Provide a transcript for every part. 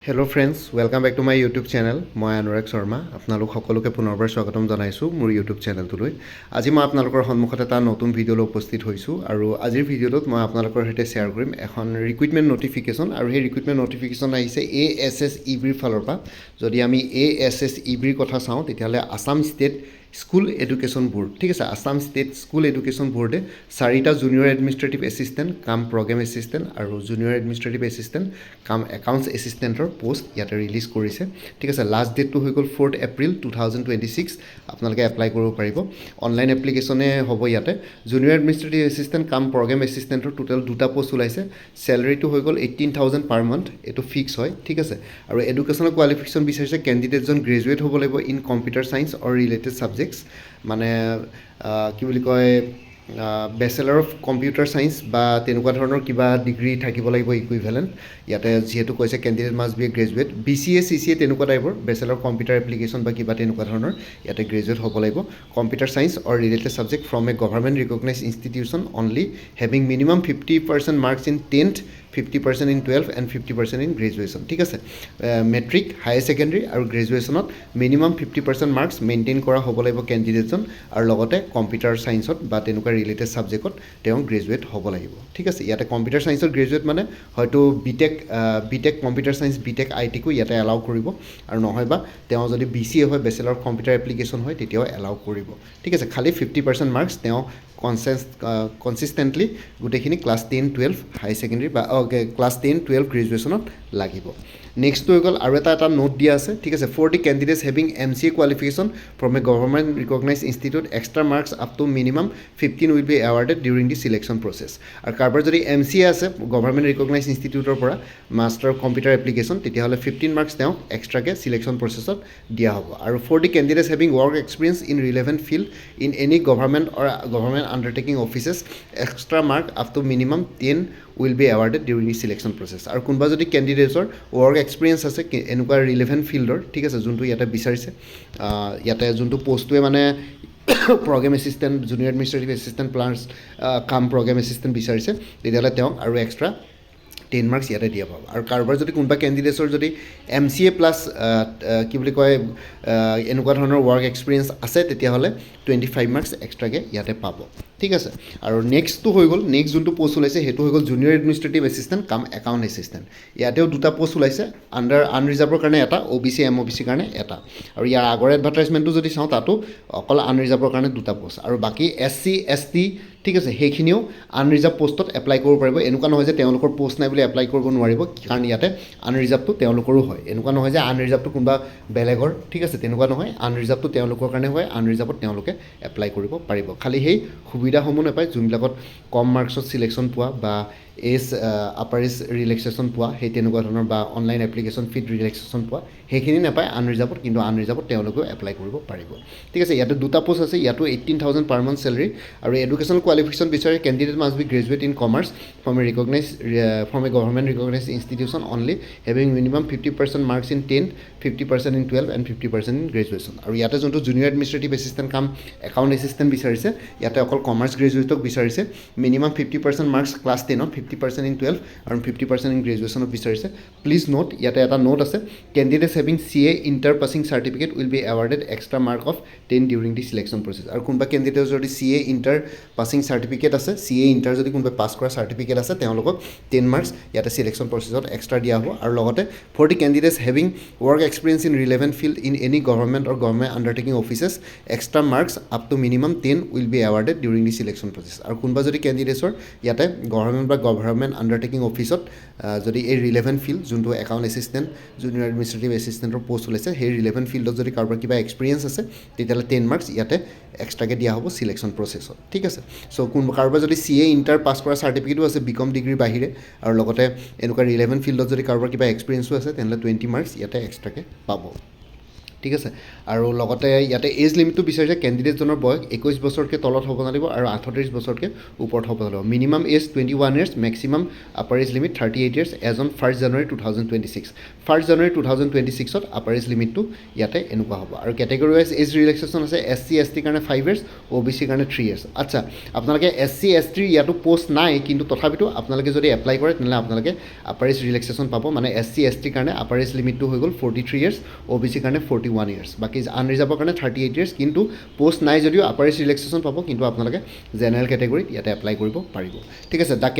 Hello' friends, welcome back to my YouTube channel. মই অনুৰাগ শৰ্মা। আপোনালোক সকলোকে পুনৰবাৰ স্বাগতম জনাইছোঁ মোৰ ইউটিউব চেনেলটোলৈ। আজি মই আপোনালোকৰ সন্মুখত এটা নতুন ভিডিঅ'লৈ উপস্থিত হৈছোঁ আৰু আজিৰ ভিডিঅ'টোত মই আপোনালোকৰ সৈতে শ্বেয়াৰ কৰিম এখন ৰিক্ৰুইটমেণ্ট নটিফিকেশ্যন। আৰু সেই ৰিক্ৰুইটমেণ্ট নটিফিকেশ্যন আহিছে ASSEBৰ ফালৰ পৰা। যদি আমি ASSEBৰ কথা চাওঁ তেতিয়াহ'লে Assam state school education board, ঠিক আছে, আছাম ষ্টেট স্কুল এডুকেশ্যন বোৰ্ডে 4টা জুনিয়ৰ এডমিনিষ্ট্ৰেটিভ এছিষ্টেণ্ট কাম প্ৰগ্ৰেম এছিষ্টেণ্ট আৰু জুনিয়ৰ এডমিনিষ্ট্ৰেটিভ এছিষ্টেণ্ট কাম একাউণ্টছ এছিষ্টেণ্টৰ পোষ্ট ইয়াতে ৰিলিজ কৰিছে, ঠিক আছে। লাষ্ট ডেটটো হৈ গ'ল 4 এপ্ৰিল 2026। আপোনালোকে এপ্লাই কৰিব পাৰিব। অনলাইন এপ্লিকেশ্যনে হ'ব ইয়াতে। জুনিয়ৰ এডমিনিষ্ট্ৰেটিভ এছিষ্টেণ্ট কাম প্ৰগ্ৰেম এছিষ্টেণ্টৰ টোটেল 2টা পোষ্ট ওলাইছে। চেলাৰীটো হৈ গ'ল 18,000 পাৰ মান্থ, এইটো ফিক্স হয়, ঠিক আছে। আৰু এডুকেশ্যনেল কোৱালিফিকেশ্যন বিচাৰিছে কেণ্ডিডেটজন গ্ৰেজুৱেট হ'ব লাগিব in computer science or related subjects, মানে কি বুলি কয়, বেচেলাৰ অফ কম্পিউটাৰ ছায়েন্স বা তেনেকুৱা ধৰণৰ কিবা ডিগ্ৰী থাকিব লাগিব ইকুইভেলেণ্ট। ইয়াতে যিহেতু কৈছে candidate must B A graduate, BCA CCA তেনেকুৱা টাইপৰ, বেচেলাৰ কম্পিউটাৰ এপ্লিকেশ্যন বা কিবা তেনেকুৱা ধৰণৰ ইয়াতে গ্ৰেজুৱেট হ'ব লাগিব। Computer science or related subject from a government recognise institution only having minimum 50% marks in 10th, 50% in 12th and 50% in graduation, ঠিক আছে। মেট্ৰিক, হায়াৰ ছেকেণ্ডেৰী আৰু গ্ৰেজুৱেশ্যনত মিনিমাম 50% মাৰ্কছ মেইনটেইন কৰা হ'ব লাগিব কেণ্ডিডেটজন, আৰু লগতে কম্পিউটাৰ ছায়েন্সত বা তেনেকুৱা ৰিলেটেড ছাবজেক্টত তেওঁ গ্ৰেজুৱেট হ'ব লাগিব, ঠিক আছে। ইয়াতে কম্পিউটাৰ ছায়েন্সত গ্ৰেজুৱেট মানে হয়তো বিটেক কম্পিউটাৰ ছায়েন্স, বিটেক ITকো ইয়াতে এলাউ কৰিব, আৰু নহয় বা তেওঁ যদি BCA হয়, বেচেলাৰ অফ কম্পিউটাৰ এপ্লিকেশ্যন হয়, তেতিয়াও এলাউ কৰিব, ঠিক আছে। খালি 50% মাৰ্কছ তেওঁ কনচিষ্টেণ্টলি গোটেইখিনি ক্লাছ 10, 12 হায়াৰ ছেকেণ্ডেৰী বা ক্লাছ 10, 12 গ্ৰেজুৱেশ্যনত লাগিব। নেক্সটটো হৈ গ'ল আৰু এটা নোট দিয়া আছে, ঠিক আছে। 40 candidates having MCA qualification from a government recognise institute extra marks up to minimum 15 will be awarded during the selection process. আৰু কাৰোবাৰ যদি MCA আছে গভৰ্ণমেণ্ট ৰিকগনাইজ ইনষ্টিটিউটৰ পৰা মাষ্টাৰ কম্পিউটাৰ এপ্লিকেশ্যন, তেতিয়াহ'লে 15 মাৰ্কছ তেওঁক এক্সট্ৰাকৈ চিলেকশ্যন প্ৰচেছত দিয়া হ'ব। আৰু 40 candidates having work experience in relevant field in any government or government undertaking offices extra mark up to minimum 10 will be awarded during the selection process. আৰু কোনোবা যদি কেণ্ডিডেটছৰ ৱৰ্ক এক্সপিৰিয়েঞ্চ আছে এনেকুৱা ৰিলেভেণ্ট ফিল্ডৰ, ঠিক আছে, যোনটো ইয়াতে বিচাৰিছে, ইয়াতে যোনটো পোষ্টটোৱে মানে programme assistant, junior administrative assistant plus কাম প্ৰগ্ৰেম এছিষ্টেণ্ট বিচাৰিছে, তেতিয়াহ'লে তেওঁক আৰু এক্সট্ৰা 10 মাৰ্কছ ইয়াতে দিয়া পাব। আৰু কাৰোবাৰ যদি কোনোবা কেণ্ডিডেটছৰ যদি MCA প্লাছ কি বুলি কয় এনেকুৱা ধৰণৰ ৱৰ্ক এক্সপিৰিয়েঞ্চ আছে, তেতিয়াহ'লে 25 মাৰ্কছ এক্সট্ৰাকৈ ইয়াতে পাব, ঠিক আছে। আৰু নেক্সটটো হৈ গ'ল, নেক্সট যোনটো পোষ্ট ওলাইছে সেইটো হৈ গ'ল জুনিয়ৰ এডমিনিষ্ট্ৰেটিভ এছিষ্টেণ্ট কাম একাউণ্ট এছিষ্টেণ্ট। ইয়াতেও 2টা পোষ্ট ওলাইছে, আণ্ডাৰ আনৰিজাৰ্ভৰ কাৰণে এটা, OBC MOBC কাৰণে এটা। আৰু ইয়াৰ আগৰ এডভাৰটাইজমেণ্টটো যদি চাওঁ তাতো অকল আনৰিজাৰ্ভৰ কাৰণে 2টা পোষ্ট, আৰু বাকী SC ST, ঠিক আছে, সেইখিনিও আনৰিজাৰ্ভ পোষ্টত এপ্লাই কৰিব পাৰিব। এনেকুৱা নহয় যে তেওঁলোকৰ পোষ্ট নাই বুলি এপ্লাই কৰিব নোৱাৰিব, কাৰণ ইয়াতে আনৰিজাৰ্ভটো তেওঁলোকৰো হয়। এনেকুৱা নহয় যে আনৰিজাৰ্ভটো কোনোবা বেলেগৰ, ঠিক আছে, তেনেকুৱা নহয়। আনৰিজাৰ্ভটো তেওঁলোকৰ কাৰণে হয়, আনৰিজাৰ্ভত তেওঁলোকে এপ্লাই কৰিব পাৰিব। খালি সেই সুবিধাসমূহ নাপায় যোনবিলাকত কম মাৰ্কছত চিলেকশ্যন পোৱা বা আপাৰ এজ ৰিলেক্সেশ্যন পোৱা, সেই তেনেকুৱা ধৰণৰ, বা অনলাইন এপ্লিকেশ্যন ফিত ৰিলেক্সেশ্যন পোৱা, সেইখিনি নাপায় আনৰিজাৰ্ভত, কিন্তু আনৰিজাৰ্ভত তেওঁলোকেও এপ্লাই কৰিব পাৰিব, ঠিক আছে। ইয়াতে 2টা পোষ্ট আছে, ইয়াতো 18,000 পাৰ মান্থ চেলাৰী। আৰু এডুকেশ্যনেল কোৱালিফিকেশ্যন বিচাৰে candidate must be graduate in commerce from a government recognise institution only having minimum 50% marks in 10th, 50% in 12th and 50% in graduation. আৰু ইয়াতে যোনটো জুনিয়ৰ এডমিনিষ্ট্ৰেটিভ এছিষ্টেণ্ট কাম account assistant বিচাৰিছে, ইয়াতে অকল commerce গ্ৰেজুৱেটক বিচাৰিছে। মিনিমাম 50% মাৰ্কছ ক্লাছ 10ত, 50% ইন 12th আৰু 50% ইন গ্ৰেজুৱেশ্যনত বিচাৰিছে। প্লিজ নোট, ইয়াতে এটা নোট আছে, candidates having CA inter passing certificate will be awarded extra mark of 10 during the selection process. আৰু কোনোবা কেণ্ডিডেটৰ যদি CA ইণ্টাৰ পাছিং চাৰ্টিফিকেট আছে, CA ইণ্টাৰ যদি কোনোবাই পাছ কৰা চাৰ্টিফিকেট আছে, তেওঁলোকক 10 মাৰ্কছ ইয়াতে চিলেকশ্যন প্ৰচেছত এক্সট্ৰা দিয়া হ'ব। আৰু লগতে 40 candidates having work experience in relevant field in any government or government undertaking offices extra marks up to minimum 10 will be awarded during the selection process. আৰু কোনোবা যদি কেণ্ডিডেটছৰ ইয়াতে গভৰ্ণমেণ্ট বা গভৰ্ণমেণ্ট আণ্ডাৰটেকিং অফিচত যদি এই ৰিলেভেণ্ট ফিল্ড যোনটো account assistant, junior administrative এছিষ্টেণ্টৰ পোষ্ট ওলাইছে, সেই ৰিলেভেণ্ট ফিল্ডত যদি কাৰোবাৰ কিবা এক্সপিৰিয়েঞ্চ আছে, তেতিয়াহ'লে 10 মাৰ্কছ ইয়াতে এক্সট্ৰাকৈ দিয়া হ'ব চিলেকশ্যন প্ৰচেছত, ঠিক আছে। চ' কাৰোবাৰ যদি CA ইণ্টাৰ পাছ কৰা চাৰ্টিফিকেটো আছে BCom ডিগ্ৰীৰ বাহিৰে, আৰু লগতে এনেকুৱা ৰিলেভেণ্ট ফিল্ডত যদি কাৰোবাৰ কিবা এক্সপিৰিয়েঞ্চো আছে, তেনেহ'লে 20 মাৰ্কছ ইয়াতে এক্সট্ৰাকৈ পাব। ঠিক আছে আৰু লগতে ইয়াতে এজ লিমিটটো বিচাৰিছে কেণ্ডিডেটজনৰ বয়স 21 বছৰতকৈ তলত হ'ব নালাগিব আৰু 38 বছৰতকৈ ওপৰত হ'ব নালাগিব minimum age 21 years maximum upper age limit 38 years age on 1 January 2026 1 January 2026ত আপাৰ এজ লিমিটটো ইয়াতে এনেকুৱা হ'ব আৰু কেটেগৰী ৱাইজ এজ ৰিলেক্সেশ্যন আছে SC ST কাৰণে 5 ইয়াৰ্ছ OBC কাৰণে 3 ইয়াৰ্ছ আচ্ছা আপোনালোকে SC ST ইয়াতো পোষ্ট নাই কিন্তু তথাপিতো আপোনালোকে যদি এপ্লাই কৰে তেনেহ'লে আপোনালোকে আপাৰ এজ ৰিলেক্সেশ্যন পাব মানে SC ST কাৰণে আপাৰ এজ লিমিটটো হৈ গ'ল 43 ইয়াৰ্ছ OBC কাৰণে 41 ইয়াৰ্ছ বাকী আনৰিজাৰ্ভৰ কাৰণে 38 ইয়াৰ্ছ কিন্তু পোষ্ট নাই যদিও আপাৰ এজ ৰিলেক্সেশ্যন পাব কিন্তু আপোনালোকে জেনেৰেল কেটেগৰীত ইয়াতে এপ্লাই কৰিব পাৰিব ঠিক আছে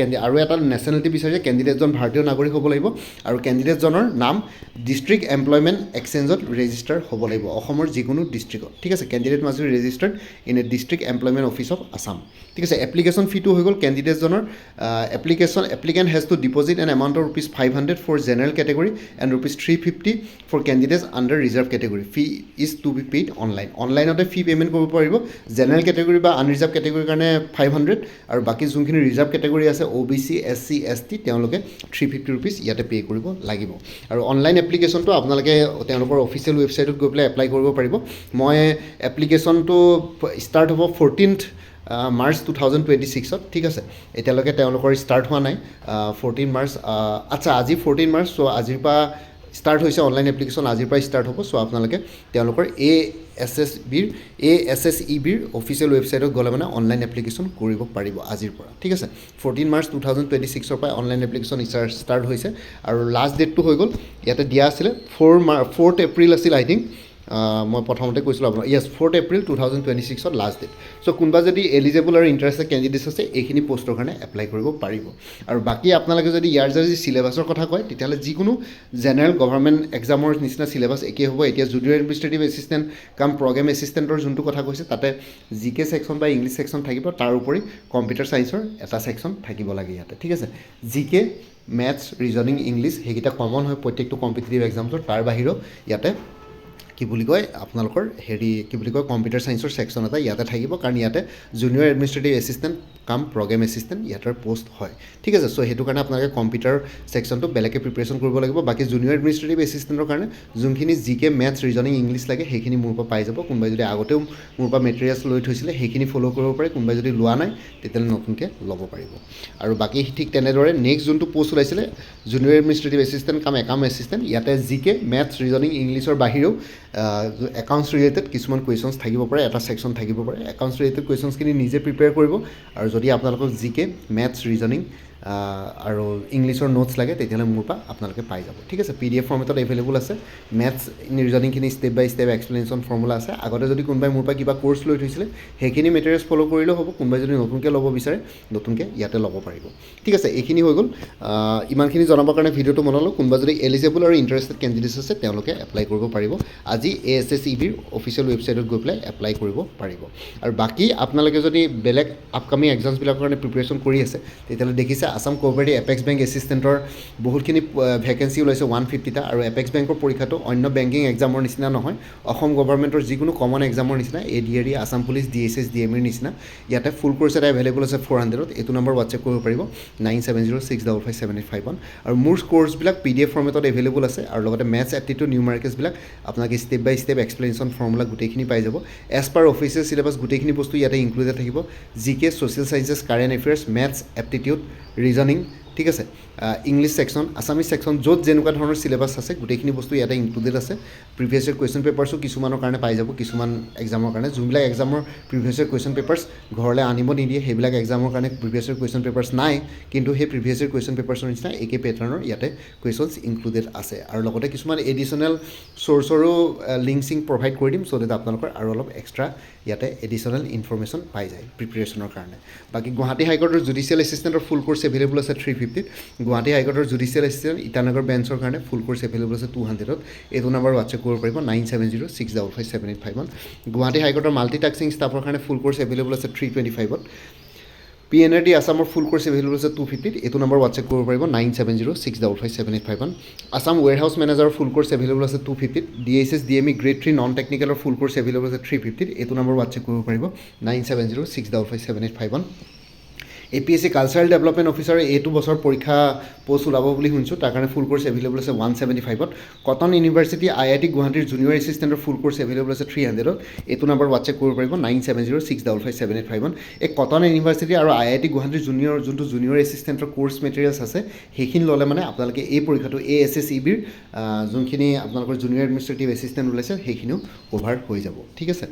আৰু এটা নেশ্যনেলিটি বিচাৰিছে কেণ্ডিডেটজন ভাৰতীয় নাগৰিক হ'ব লাগিব আৰু কেণ্ডিডেটজনৰ নাম ডিষ্ট্ৰিক্ট এমপ্লয়মেণ্ট এক্সচেঞ্জত ৰেজিষ্টাৰ হ'ব লাগিব অসমৰ যিকোনো ডিষ্ট্ৰিক্টত ঠিক আছে candidate must be registered in a district employment office of Assam ঠিক আছে এপ্লিকেশ্যন ফিটো হৈ গ'ল কেণ্ডিডেটজনৰ applicant has to deposit an amount of ₹500 for general category and ₹350 for candidates under reserve category fee is to be paid অনলাইনতে fee payment কৰিব পাৰিব general category বা আনৰিজাৰ্ভ কেটেগৰীৰ কাৰণে 500 আৰু বাকী যোনখিনি ৰিজাৰ্ভ কেটেগৰী আছে OBC SC ST তেওঁলোকে ₹350 ইয়াতে পে' কৰিব লাগিব আৰু অনলাইন এপ্লিকেশ্যনটো আপোনালোকে তেওঁলোকৰ অফিচিয়েল ৱেবছাইটত গৈ পেলাই এপ্লাই কৰিব পাৰিব মই এপ্লিকেশ্যনটো ষ্টাৰ্ট হ'ব 14th মাৰ্চ 2026ত ঠিক আছে এতিয়ালৈকে তেওঁলোকৰ ষ্টাৰ্ট হোৱা নাই 14 মাৰ্চ আচ্ছা আজি 14 মাৰ্চ চ' আজিৰ পৰা ষ্টাৰ্ট হৈছে অনলাইন এপ্লিকেশ্যন আজিৰ পৰা ষ্টাৰ্ট হ'ব চ' আপোনালোকে তেওঁলোকৰ ASSEBৰ অফিচিয়েল ৱেবছাইটত গ'লে মানে অনলাইন এপ্লিকেশ্যন কৰিব পাৰিব আজিৰ পৰা ঠিক আছে 14 মাৰ্চ 2026ৰ পৰা অনলাইন এপ্লিকেশ্যন ষ্টাৰ্ট হৈছে আৰু লাষ্ট ডেটটো হৈ গ'ল ইয়াতে দিয়া আছিলে 4th এপ্ৰিল আছিল আই থিংক মই প্ৰথমতে কৈছিলোঁ আপোনাৰ 4th এপ্ৰিল 2026ত লাষ্ট ডেট চ' কোনোবা যদি এলিজেবল আৰু ইণ্টাৰেষ্টেড কেণ্ডিডেটছ আছে এইখিনি পষ্টৰ কাৰণে এপ্লাই কৰিব পাৰিব আৰু বাকী আপোনালোকে যদি ইয়াৰ যদি চিলেবাছৰ কথা কয় তেতিয়াহ'লে যিকোনো জেনেৰেল গভৰ্ণমেণ্ট এক্সামৰ নিচিনা চিলেবাছ একেই হ'ব এতিয়া জুনিয়ৰ এডমিনিষ্ট্ৰেটিভ এছিষ্টেণ্ট কাম প্ৰগ্ৰেম এছিষ্টেণ্টৰ যোনটো কথা কৈছে তাতে GK ছেকশ্যন বা ইংলিছ ছেকশ্যন থাকিব তাৰ উপৰি কম্পিউটাৰ ছায়েন্সৰ এটা ছেকশ্যন থাকিব লাগে ইয়াতে ঠিক আছে GK মেথছ ৰিজনিং ইংলিছ সেইকেইটা কমন হয় প্ৰত্যেকটো কম্পিটিটিভ এক্সামছৰ তাৰ বাহিৰেও ইয়াতে কি বুলি কয় আপোনালোকৰ কম্পিউটাৰ ছায়েন্সৰ ছেকশ্যন এটা ইয়াতে থাকিব কাৰণ ইয়াতে জুনিয়ৰ এডমিনিষ্ট্ৰেটিভ এছিষ্টেণ্ট কাম প্ৰগ্ৰেম এছিষ্টেণ্ট ইয়াতৰ পোষ্ট হয় ঠিক আছে চ' সেইটো কাৰণে আপোনালোকে কম্পিউটাৰ ছেকশ্যনটো বেলেগকৈ প্ৰিপেৰেশ্যন কৰিব লাগিব বাকী জুনিয়ৰ এডমিনিষ্ট্ৰেটিভ এছিষ্টেণ্টৰ কাৰণে যোনখিনি GK মেথছ ৰিজনিং ইংলিছ লাগে সেইখিনি মোৰ পৰা পাই যাব কোনোবাই যদি আগতেও মোৰ পৰা মেটেৰিয়েলছ লৈ থৈছিলে সেইখিনি ফ'ল' কৰিব পাৰে কোনোবাই যদি লোৱা নাই তেতিয়াহ'লে নতুনকৈ ল'ব পাৰিব আৰু বাকী ঠিক তেনেদৰে নেক্সট যোনটো পোষ্ট ওলাইছিলে জুনিয়ৰ এডমিনিষ্ট্ৰেটিভ এছিষ্টেণ্ট কাম একাম এছিষ্টেণ্ট ইয়াতে GK মেথছ ৰিজনিং ইংলিছৰ বাহিৰেও একাউণ্টছ ৰিলেটেড কিছুমান কুৱেশ্যনছ থাকিব পাৰে এটা ছেকশ্যন থাকিব পাৰে একাউণ্টছ ৰিলেটেড কুৱেশ্যনছখিনি নিজে প্ৰিপেয়াৰ কৰিব আৰু যদি আপোনালোকক GK মেথছ ৰিজনিং আৰু ইংলিছৰ নোটছ লাগে তেতিয়াহ'লে মোৰ পৰা আপোনালোকে পাই যাব ঠিক আছে PDF ফৰ্মেটত এভেইলেবল আছে maths ৰিজনিংখিনি step by step explanation formula আছে আগতে যদি কোনোবাই মোৰ পৰা কিবা ক'ৰ্চ লৈ থৈছিলে সেইখিনি মেটেৰিয়েলছ ফ'ল' কৰিলেও হ'ব কোনোবাই যদি নতুনকৈ ল'ব বিচাৰে নতুনকৈ ইয়াতে ল'ব পাৰিব ঠিক আছে এইখিনি হৈ গ'ল ইমানখিনি জনাবৰ কাৰণে ভিডিঅ'টো বনালোঁ কোনোবা যদি এলিজেবল আৰু ইণ্টাৰেষ্টেড কেণ্ডিডেটছ আছে তেওঁলোকে এপ্লাই কৰিব পাৰিব আজি ASSEBৰ অফিচিয়েল ৱেবছাইটত গৈ পেলাই এপ্লাই কৰিব পাৰিব আৰু বাকী আপোনালোকে যদি বেলেগ আপকামিং এক্সামছবিলাকৰ কাৰণে প্ৰিপেৰেশ্যন কৰি আছে তেতিয়াহ'লে দেখিছে আছাম কোঅপাৰেটিভ এপেক্স বেংক এছিষ্টেণ্টৰ বহুতখিনি ভেকেঞ্চি ওলাইছে 150টা আৰু এপেক্স বেংকৰ পৰীক্ষাটো অন্য বেংকিং এক্সামৰ নিচিনা নহয় অসম গভৰ্ণমেণ্টৰ যিকোনো কমন এক্সামৰ নিচিনা ADRE আছাম পুলিচ DSS DMEৰ নিচিনা ইয়াতে ফুল কোৰ্চ এটা এভেইলেবল আছে 400ত এইটো নম্বৰ হোৱাটছএপ কৰিব পাৰিব 9706557851 আৰু মোৰ কোৰ্চবিলাক PDF ফৰ্মেটত এভেইলেবল আছে আৰু লগতে মেথছ এপ্টিটিউড নিউমাৰিকেলছবিলাক আপোনালোকে step by step explanation formula গোটেইখিনি পাই যাব এজ পাৰ অফিচিয়েল চিলেবাছ গোটেইখিনি বস্তু ইয়াতে ইনক্লুডেড থাকিব GK social sciences current affairs maths aptitude reasoning ঠিক আছে ইংলিছ ছেকশ্যন আছামিজ ছেকশ্যন য'ত যেনেকুৱা ধৰণৰ চিলেবাছ আছে গোটেইখিনি বস্তু ইয়াতে ইনক্লুডেড আছে প্ৰিভিয়াছ ইয়েৰ কুৱেশ্যন পেপাৰ্ছো কিছুমানৰ কাৰণে পাই যাব কিছুমান এক্সামৰ কাৰণে যোনবিলাক এক্সামৰ প্ৰিভিয়াছ ইয়েৰ কুৱেশ্যন পেপাৰ্ছ ঘৰলৈ আনিব নিদিয়ে সেইবিলাক এক্সামৰ কাৰণে প্ৰিভিয়াছ ইয়েৰ কুৱেশ্যন পেপাৰ্ছ নাই কিন্তু সেই প্ৰিভিয়াছ ইয়েৰ কুৱেশ্যন পেপাৰ্ছৰ নিচিনা একে পেটাৰ্ণৰ ইয়াতে কুৱেশ্যনছ ইনক্লুডেড আছে আৰু লগতে কিছুমান এডিশ্যনেল চ'ৰ্চৰো লিংক চিংক প্ৰভাইড কৰি দিম চ' ডেট আপোনালোকৰ আৰু অলপ এক্সট্ৰা ইয়াতে এডিশ্যনেল ইনফৰ্মেশ্যন পাই যায় প্ৰিপেৰেশ্যনৰ কাৰণে বাকী গুৱাহাটী হাইকোৰ্টৰ জুডিচিয়েল এছিষ্টেণ্টৰ ফুল কোৰ্চ এভেইলেবল আছে 350ত গুৱাহাটী হাইকোৰ্টৰ জুডিচিয়েল এছিষ্টেণ্ট ইটানগৰ বেঞ্চৰ কাৰণে ফুল কোৰ্চ এভেইলেবল আছে 200ত এইটো নম্বৰ হোৱাটছএপ কৰিব পাৰিব 9706557851 গুৱাহাটী হাইকোৰ্টৰ মাল্টিটাস্কিং ষ্টাফৰ কাৰণে ফুল কোৰ্চ এভেইলেবল আছে 325ত PNRD আছামৰ ফুল কোৰ্চ এভেইলেবল আছে 250ত এইটো নম্বৰ হোৱাটছএপ কৰিব পাৰিব 9706557851 আছাম ৱেৰহাউছ মেনেজাৰৰ ফুল কোৰ্চ এভেইলেবল আছে 250ত DSS DME গ্ৰেড 3 নন টেকনিকেলৰ ফুল কোৰ্চ এভেইলেবল আছে 350ত এইটো নম্বৰ হোৱাটছএপ কৰিব পাৰিব 9706557851 APSC কালচাৰেল ডেভেলপমেণ্ট অফিচাৰ এইটো বছৰ পৰীক্ষা পোষ্ট ওলাব বুলি শুনিছোঁ তাৰ কাৰণে ফুল কোৰ্চ এভেইলেবল আছে 175ত কটন ইউনিভাৰ্চিটি IIT গুৱাহাটীৰ জুনিয়ৰ এছিষ্টেণ্টৰ ফুল কোৰ্চ এভেইলেবল আছে 300ত এইটো নম্বৰ হোৱাটছএপ কৰিব পাৰিব 9706557851 এই কটন ইউনিভাৰ্চিটি আৰু IIT গুৱাহাটীৰ যোনটো জুনিয়ৰ এছিষ্টেণ্টৰ কোৰ্চ মেটেৰিয়েলছ আছে সেইখিনি ল'লে মানে আপোনালোকে এই পৰীক্ষাটো ASSEBৰ যোনখিনি আপোনালোকৰ জুনিয়ৰ এডমিনিষ্ট্ৰেটিভ এছিষ্টেণ্ট ওলাইছে সেইখিনিও কভাৰ হৈ যাব ঠিক আছে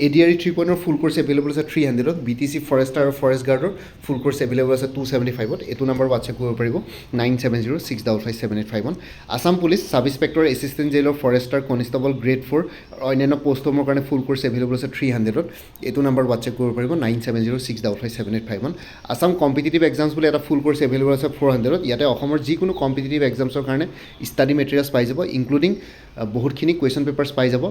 ADRE 3.0 ফুল কোৰ্চ এভেইলেবল আছে 300ত BTC ফৰেষ্টাৰ আৰু ফৰেষ্ট গাৰ্ডৰ ফুল কোৰ্চ এভেইলেবল আছে 275ত এইটো নম্বৰ হোৱাটছএপ কৰিব পাৰিব 9706557851 Assam police sub inspector assistant jailer forester constable grade 4 আৰু অন্যান্য পোষ্টসমূহৰ কাৰণে ফুল কোৰ্চ এভেইলেবল আছে 300ত এইটো নম্বৰ হোৱাটছএপ কৰিব পাৰিব 9706557851 আসাম কম্পিটিটিভ এক্সামছ বুলি এটা ফুল কোৰ্চ এভেইলেবল আছে 400ত ইয়াতে অসমৰ যিকোনো কম্পিটিটিভ এক্সামছৰ কাৰণে ষ্টাডি মেটেৰিয়েলছ পাই যাব ইনক্লুডিং বহুতখিনি কুৱেশ্যন পেপাৰ্ছ পাই যাব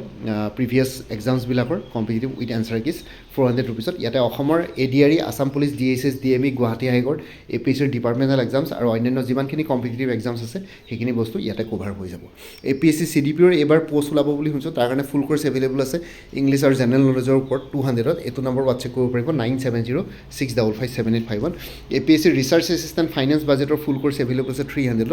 প্ৰিভিয়াছ এক্সামছবিলাকৰ কম্পিটিটিভ উইথ এনচাৰ কিজ 400 ৰুপিছত ইয়াতে অসমৰ ADRE Assam police DSS DME Guwahati high court APSCৰ ডিপাৰ্টমেণ্টেল এক্সামছ আৰু অন্যান্য যিমানখিনি কম্পিটিটিভ এক্সামছ আছে সেইখিনি বস্তু ইয়াতে কভাৰ হৈ যাব APSC CDPৰ এইবাৰ পোষ্ট ওলাব বুলি শুনিছোঁ তাৰ কাৰণে ফুল কোৰ্চ এভেইলেবল আছে ইংলিছ আৰু জেনেৰেল নলেজৰ ওপৰত 200ত এইটো নম্বৰ হোৱাটছএপ কৰিব পাৰিব 9706557851 APSC ৰিচাৰ্চ এছিষ্টেণ্ট ফাইনেন্স বাজেটৰ ফুল কোৰ্চ এভেইলেবল আছে 300ত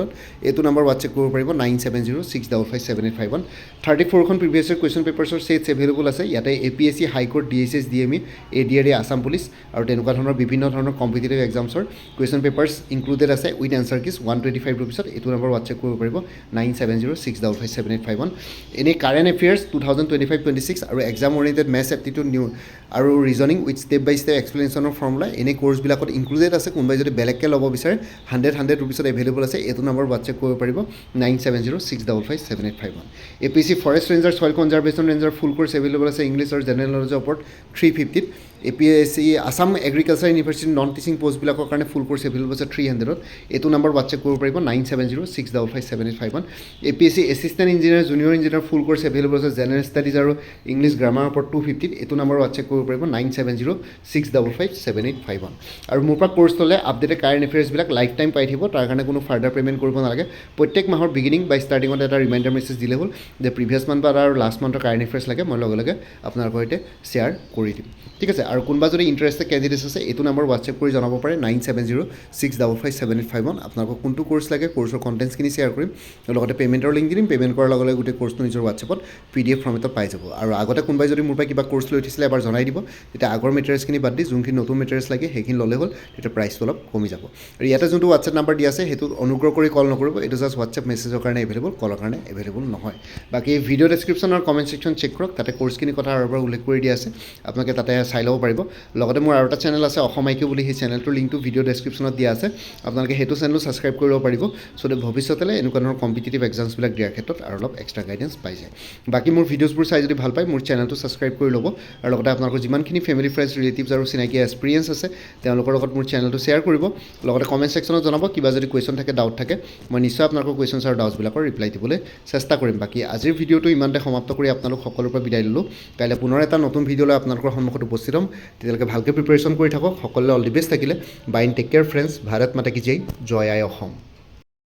এইটো নম্বৰ হোৱাটছএপ কৰিব পাৰিব 9706557851 34খন প্ৰিভিয়াছ ইয়াৰ কুৱেশ্যন পেপাৰ্ছৰ ছেটছ এভেইলেবল আছে ইয়াতে APSC high court DSS DME ADRE Assam police আৰু তেনেকুৱা ধৰণৰ বিভিন্ন ধৰণৰ কম্পিটিটিভ এক্সামছৰ কুৱেশ্যন পেপাৰ্ছ ইনক্লুডেড আছে উইথ এনচাৰ কিজ 125 ৰুপিছত এইটো নম্বৰ হোৱাটছএপ কৰিব পাৰিব 9706557851 এনেই কাৰেণ্ট এফেয়াৰ্ছ 2025-26 আৰু exam oriented maths aptitude new আৰু reasoning with step by step এক্সপ্লেনেশ্যনৰ ফৰ্মুলা এনেই কোৰ্ছবিলাকত ইনক্লুডেড আছে কোনোবাই যদি বেলেগকৈ ল'ব বিচাৰে 100 ৰুপিছত এভেইলেবল আছে এইটো নম্বৰ হোৱাটছএপ কৰিব পাৰিব 9706557851 APSC forest ranger soil conservation ranger full course available আছে ইংলিছ আৰু জেনেৰেল নলেজৰ ওপৰত 350ত APSC Assam agriculture university non teaching পোষ্টবিলাকৰ কাৰণে ফুল কোৰ্চ এভেইলেবল আছে 300ত এইটো নম্বৰ হোৱাটছএপ কৰিব পাৰিব 9706557851 APSC assistant engineer junior engineer full course available আছে জেনেৰেল ষ্টাডিজ আৰু ইংলিছ গ্ৰামাৰৰ ওপৰত 250ত এইটো নম্বৰ হোৱাটছএপ কৰিব পাৰিব 9706557851 আৰু মোৰ পৰা কোৰ্চ ল'লে আপডেটেড কাৰেণ্ট এফেয়াৰ্ছবিলাক লাইফ টাইম পাই থাকিব তাৰ কাৰণে কোনো ফাৰ্ডাৰ পে'মেণ্ট কৰিব নালাগে প্ৰত্যেক মাহৰ বিগিনিং বা ষ্টাৰ্টিঙত এটা ৰিমাইণ্ডাৰ মেছেজ দিলে হ'ল যে প্ৰিভিয়াছ মান্থ বা আৰু লাষ্ট মান্থৰ কাৰেণ্ট এফেয়াৰ্ছ লাগে মই লগে লগে আপোনালোকৰ সৈতে শ্বেয়াৰ কৰি দিম ঠিক আছে আৰু কোনোবা যদি ইণ্টাৰেষ্টেড কেণ্ডিডেটছ আছে এইটো নম্বৰ হোৱাটছএপ কৰি জনাব পাৰে 9706557851 আপোনালোকক কোনটো কোৰ্চ লাগে কোৰ্চৰ কণ্টেণ্টছখিনি শ্বেয়াৰ কৰিম আৰু লগতে পে'মেণ্টৰ লিংক দিম পে'মেণ্ট কৰাৰ লগে লগে গোটেই কোৰ্চটো নিজৰ হোৱাটছএপত PDF ফৰ্মেটত পাই যাব আৰু আগতে কোনোবাই যদি মোৰ পৰা কিবা কোৰ্চ লৈ উঠিছিলে এবাৰ জনাই দিব তেতিয়া আগৰ মেটেৰিয়েলছখিনি বাদ দি যোনখিনি নতুন মেটেৰিয়েলছ লাগে সেইখিনি ল'লে হ'ল তেতিয়া প্ৰাইচটো অলপ কমি যাব আৰু ইয়াতে যোনটো হোৱাটছএপ নাম্বাৰ দিয়া আছে সেইটো অনুগ্ৰহ কৰি কল নকৰিব এইটো জাষ্ট হোৱাটছএপ মেছেজৰ কাৰণে এভেইলেবল কলৰ কাৰণে এভেইলেবল নহয় বাকী ভিডিঅ' ডেছক্ৰিপশ্যন আৰু কমেণ্ট ছেকশ্যন চেক কৰক তাতে কোৰ্চখিনি কথা আৰু এবাৰ উল্লেখ কৰি দিয়া আছে আপোনালোকে তাতে চাই ল'ব পাৰিব লগতে মোৰ আৰু এটা চেনেল আছে অসম IQ বুলি সেই চেনেলটোৰ লিংকটো ভিডিঅ' ডেছক্ৰিপশ্যনত দিয়া আছে আপোনালোকে সেইটো চেনেলো ছাবস্ক্ৰাইব কৰিব পাৰিব চ' ভৱিষ্যতলৈ এনেকুৱা ধৰণৰ কম্পিটিটিভ এক্সামছবিলাক দিয়াৰ ক্ষেত্ৰত আৰু অলপ এক্সট্ৰা গাইডেঞ্চ পাই যায় বাকী মোৰ ভিডিঅ'ছবোৰ চাই যদি ভাল পায় মোৰ চেনেলটো ছাবস্ক্ৰাইব কৰি ল'ব আৰু লগতে আপোনালোকৰ যিমানখিনি ফেমিলি ফ্ৰেণ্ডছ ৰিলেটিভছ আৰু চিনাকি এক্সপিৰিয়েঞ্চ আছে তেওঁলোকৰ লগত মোৰ চেনেলটো শ্বেয়াৰ কৰিব লগতে কমেণ্ট ছেকশ্যনত জনাব কিবা যদি কুৱেশ্যন থাকে ডাউট থাকে মই নিশ্চয় আপোনালোকৰ কুৱেশ্যনছ আৰু ডাউটছবিলাকৰ ৰিপ্লাই দিবলৈ চেষ্টা কৰিম বাকী আজিৰ ভিডিঅ'টো ইমানতে সমাপ্ত কৰি আপোনালোক সকলোৰ পৰা বিদায় ল'লোঁ কাইলৈ পুনৰ এটা নতুন ভিডিঅ' লৈ আপোনালোকৰ সন্মুখত উপস্থিত হ'ম তেতিয়ালৈকে ভালকৈ প্ৰিপেৰেশ্যন কৰি থাকক সকলোৱে অল দি বেষ্ট থাকিলে bye take care friends Bharat মাতা কি জয় জয় আই অসম